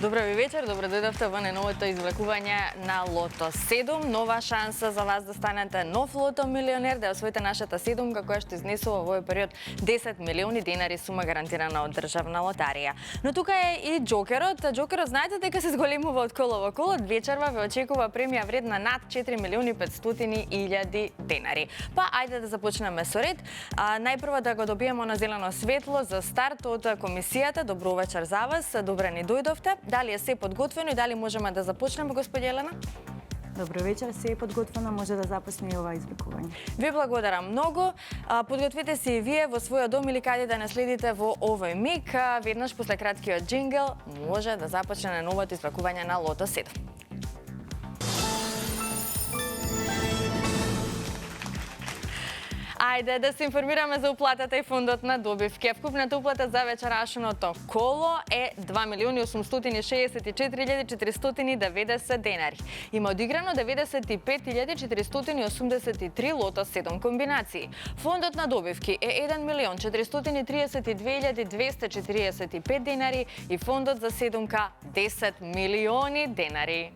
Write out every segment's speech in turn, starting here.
Добро ви вечер, добро дојдовте во најновото извлекување на Лото 7. Нова шанса за вас да станете нов лото милионер, да освоите нашата седумка која што изнесува во овој период 10 милиони денари сума гарантирана од државна лотарија. Но тука е и Джокерот. Джокерот знаете дека се зголемува од коло во коло. Вечерва ве очекува премија вредна над 4 милиони 500 илјади денари. Па ајде да започнеме со ред. Најпрво да го добиеме на зелено светло за старт од комисијата. Добро вечер за вас. Добре ни дојдовте. Дали е се подготвено и дали можеме да започнеме, господи Елена? Добро вечер, се е подготвено, може да започне и ова извлекување. Ви благодарам многу. Подгответе се и вие во својот дом или каде да наследите во овој миг. Веднаш после краткиот джингл може да започне на новото извлекување на Лото 7. Ајде да се информираме за уплатата и фондот на добивки. Вкупната уплата за вечерашното коло е 2.864.490 денари. Има одиграно 95.483 Лото 7 комбинации. Фондот на добивки е 1.432.245 денари и фондот за седумка 10 милиони денари.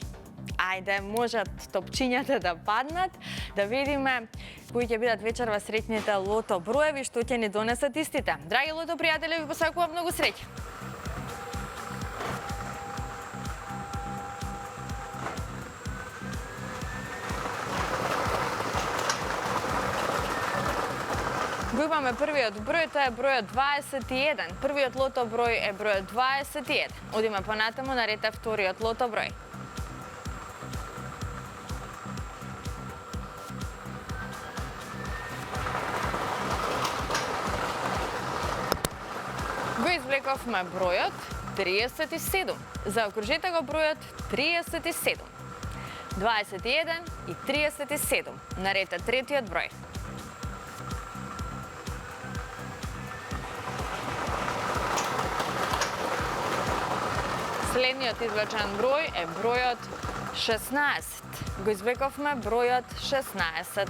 Ајде, можат топчињата да паднат, да видиме кои ќе бидат вечерва среќните лото броеви што ќе ни донесат истите. Драги лото пријатели, ви посакувам многу среќа. Го имаме првиот број, тоа е бројот 21. Првиот лото број е бројот 21. Одиме понатаму, на ред е вториот лото број. Го извлековме бројот 37. Заокружете го бројот 37. 21 и 37. Наред е третиот број. Следниот извлечен број е бројот 16. Го извлековме бројот 16.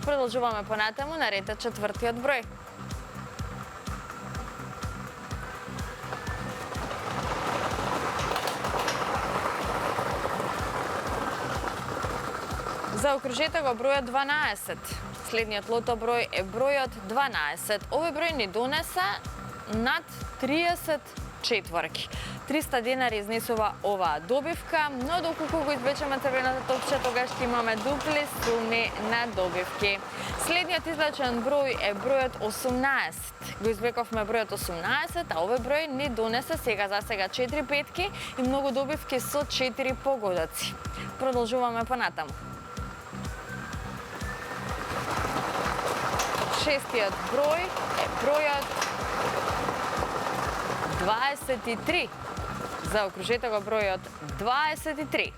Продолжуваме понатаму, наред е четвртиот број. Заокружете го бројот 12. Следниот лото број е бројот 12. Овој број ни донесе над 30 четворки. 300 денари изнесува оваа добивка, но доколку го извлечеме црвената топче, тогаш ќе имаме дупли суми на добивки. Следниот извлечен број е бројот 18. Го извлековме бројот 18, а овој број ни донесе сега за сега 4 петки и многу добивки со 4 погодоци. Продолжуваме понатаму. Шестиот број е бројот 23. Заокружете го бројот 23.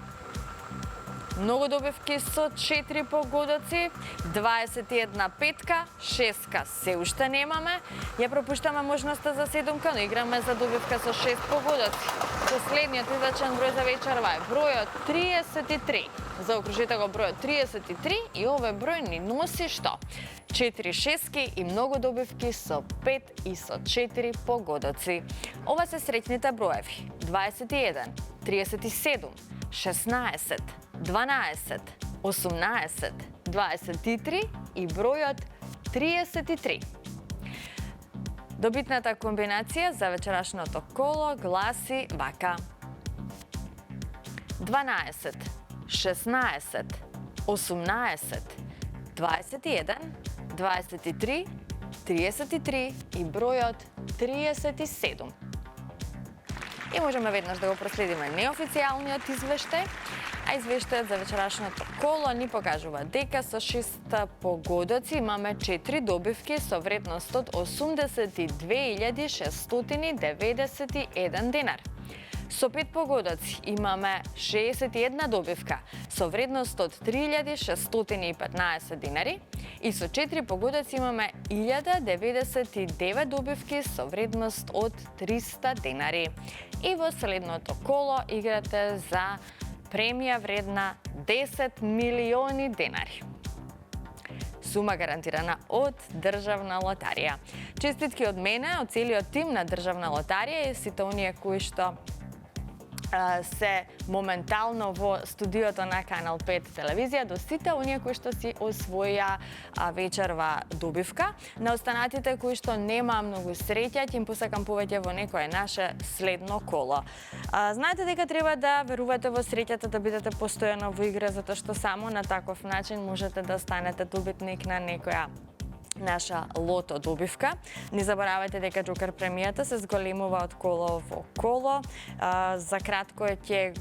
Многу добивки со 4 погодоци, 21 петка, 6 се уште немаме. Ја пропуштаме можноста за седумка, но играме за добивка со 6 погодоци. Последниот извлечен број за вечерва е бројот 33. Заокружете го бројот 33 и овој број ни носи што? 4 шески и многу добивки со 5 и со 4 погодоци. Ова се среќните броеви: 21, 37, 16, 12, 18, 23 и бројот 33. Добитната комбинација за вечерашното коло гласи вака: 12, 16, 18, 21, 23, 33 и бројот 37. И можеме веднаш да го проследиме неофицијалниот извештај, а извештајот за вечерашното коло ни покажува дека со 6 погодоци имаме 4 добивки со вредност од 82.691 денар. Со 5 погодоци имаме 61 добивка со вредност од 3.615 денари и со 4 погодоци имаме 1099 добивки со вредност од 300 денари. И во следното коло играте за премија вредна 10 милиони денари. сума гарантирана од Државна лотарија. Честитки од мене, од целиот тим на Државна лотарија и сите оние кои што се моментално во студиото на Канал 5 телевизија до сите оние кои што си освоја вечерва добивка. На останатите кои што нема многу среќа, ќе им посакам повеќе во некое наше следно коло. Знаете дека треба да верувате во среќата, да бидете постојано во игра, затоа што само на таков начин можете да станете добитник на некоја наша лото добивка. Не заборавајте дека Джокер премијата се зголемува од коло во коло. За кратко ќе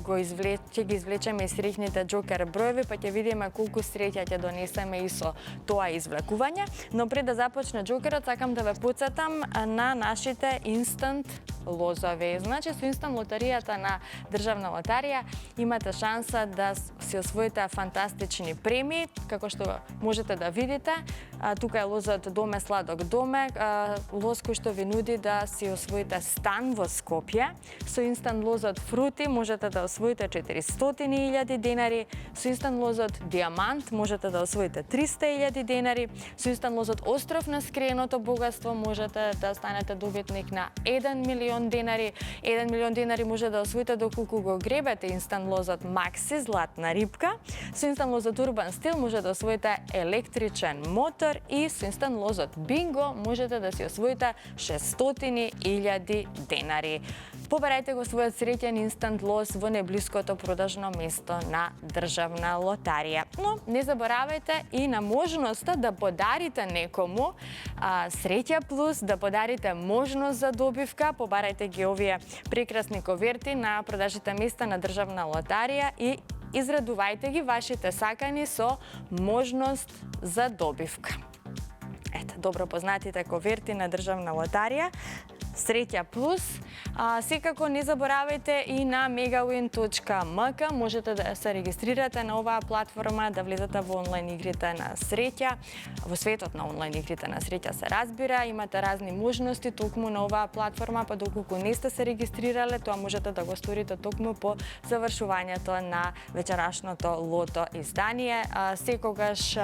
ги извлечеме и среќните Джокер броеви, па ќе видиме колку среќа ќе донесеме и со тоа извлекување. Но пред да започне Джокерот, сакам да ве потсетам на нашите инстант лозови. Значи, со инстант лотаријата на Државна лотарија имате шанса да си освоите фантастични премии, како што можете да видите. Тука е лозот Доме Сладок Доме, лоз кој што ви нуди да си освоите стан во Скопје. Со инстант лозот Фрути можете да освоите 400.000 денари, со инстант лозот Диамант можете да освоите 300.000 денари, со инстант лозот Остров на скриеното богатство можете да станете добитник на 1 милион денари. 1 милион денари може да освоите доколку го гребете инстант лозот Макси Златна рибка. Со инстант лозот Урбан Стил може да освоите електричен мотор и со инстант лозот Бинго можете да си освоите 600.000 денари. Побарајте го својот среќен инстант лоз во неблиското продажно место на Државна лотарија. Но не заборавајте и на можноста да подарите некому среќа плюс, да подарите можност за добивка. Побарајте ги овие прекрасни коверти на продажните места на Државна лотарија и изредувајте ги вашите сакани со можност за добивка. Ето, добро познатите коверти на Државна лотарија. Среќа плюс. Секако не заборавајте и на megawin.mk. Можете да се регистрирате на оваа платформа, да влезете во онлайн игрите на среќа. Во светот на онлайн игрите на среќа се разбира, имате разни можности токму на оваа платформа, па доколку не сте се регистрирале, тоа можете да го сторите токму по завршувањето на вечерашното лото издание. Секогаш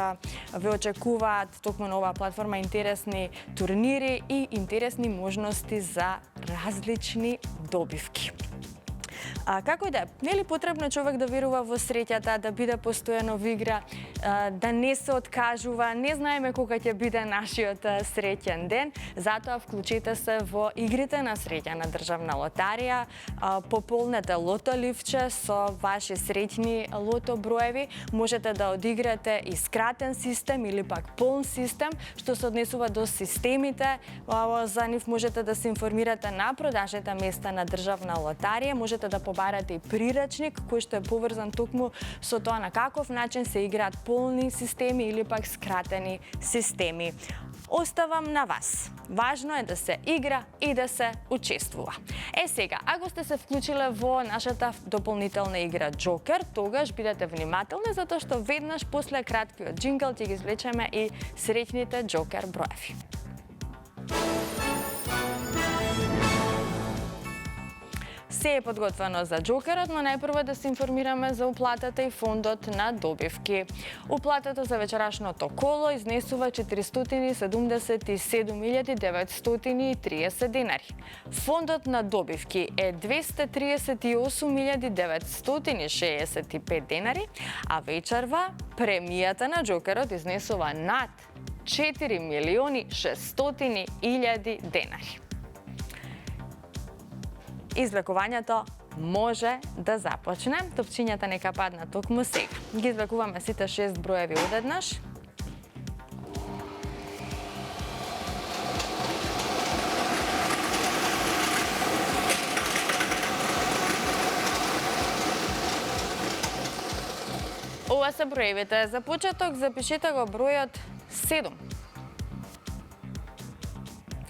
ве очекуваат токму на оваа платформа интересни турнири и интересни можности за различни добивки. Како и да е, не е ли потребно човек да верува во среќата, да биде постојано во игра, да не се откажува, не знаеме кога ќе биде нашиот среќен ден, затоа вклучете се во игрите на среќа на Државна лотарија, пополнете лото ливче со ваши среќни лото броеви, можете да одиграте и скратен систем или пак полн систем, што се однесува до системите, за нив можете да се информирате на продажните места на Државна лотарија, можете да побарате и прирачник кој што е поврзан токму со тоа на каков начин се играат полни системи или пак скратени системи. Оставам на вас. Важно е да се игра и да се учествува. Сега, ако сте се вклучиле во нашата дополнителна игра Джокер, тогаш бидете внимателни, затоа што веднаш после краткиот джингл ќе ги извлечеме и среќните Джокер броеви. Се е подготвено за Джокерот, но најпрво да се информираме за уплатата и фондот на добивки. Уплатата за вечерашното коло изнесува 477.930 денари. Фондот на добивки е 238.965 денари, а вечерва премијата на Джокерот изнесува над 4.600.000 денари. Извлекувањето може да започне. Топчињата нека паднат токму сега. Ги извлекуваме сите 6 броеви одеднаш. Ова се броевите. За почеток запишете го бројот 7.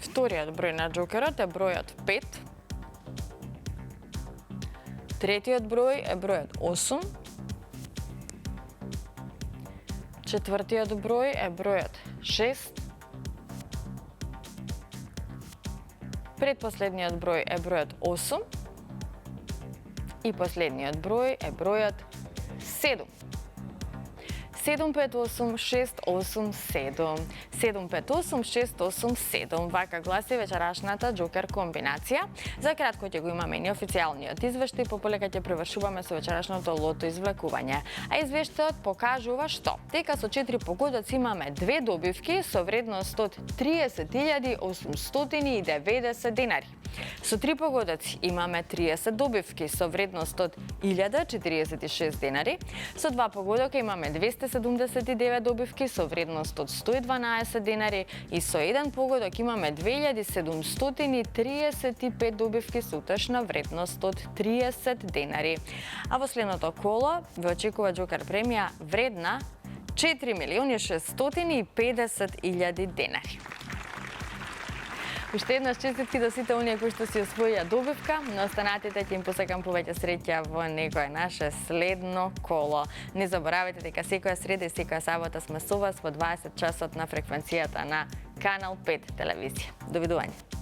Вториот број на Джокерот е бројот 5. Третиот број е бројот 8. Четвртиот број е бројот 6. Предпоследниот број е бројот 8. И последниот број е бројот 7. 758 687. 758 687. Вака гласи вечерашната Джокер комбинација. За кратко ќе го имаме неофицијалниот извештај, пополека ќе превршуваме со вечерашното лото извлекување. А извештајот покажува што? Дека со 4 погодоци имаме 2 добивки со вредност од 30.890 денари. Со 3 погодоци имаме 30 добивки со вредност од 1046 денари. Со 2 погодока имаме 279 добивки со вредност од 112 денари и со 1 погодок имаме 2735 добивки со утешна вредност од 30 денари. А во следното коло ве очекува Джокер премија вредна 4.650.000 денари. Уште еднаш честитки до сите оние кои што си освоија добивка, но останатите ќе им посакам повеќе среќа во некое наше следно коло. Не заборавајте дека секоја среда и секоја сабота сме со вас во 20 часот на фреквенцијата на Канал 5 телевизија. Довидување.